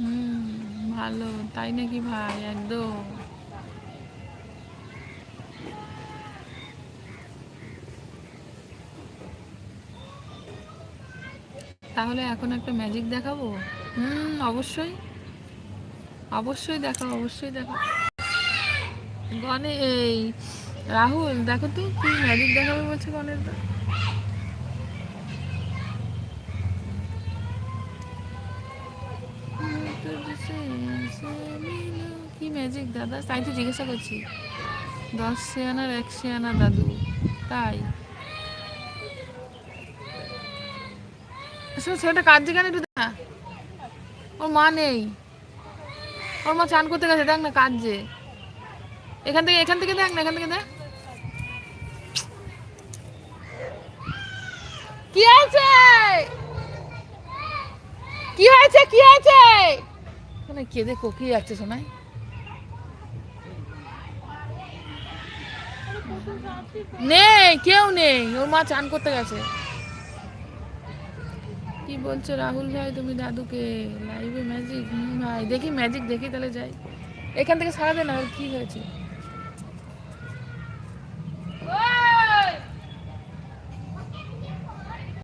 হুম, ভালো তাই নাকি ভাই? একদম। তাহলে এখন একটা ম্যাজিক দেখাবো। অবশ্যই অবশ্যই দেখাও, অবশ্যই দেখাও। গনে এই রাহুল দেখো তো কি ম্যাজিক দেখাবে বলছে গণেশ দা। কি ম্যাজিক দাদা? তাই তো জিজ্ঞাসা করছি। 10 শেয়ানার 1 শেয়ানা দাদু, তাই সেটা কাজ যেখানে একটু দেখ না। ওর মা নেই, ওর মা চান করতে গেছে, দেখ না কাজ যে। এখান থেকে দেখ না, এখান থেকে দেখ কি আছে, কি হয়েছে, কি হয়েছে। শোনাই কেঁদে কোকিয়ে যাচ্ছে শোনাই। নেই, কেউ নেই, ওর মা চান করতে গেছে। কি বলছো রাহুল ভাই তুমি দাদুকে? লাইভে ম্যাজিক? ভাই দেখি ম্যাজিক দেখি তাহলে যাই। এখান থেকে সারা দে না, ওর কি হয়েছে।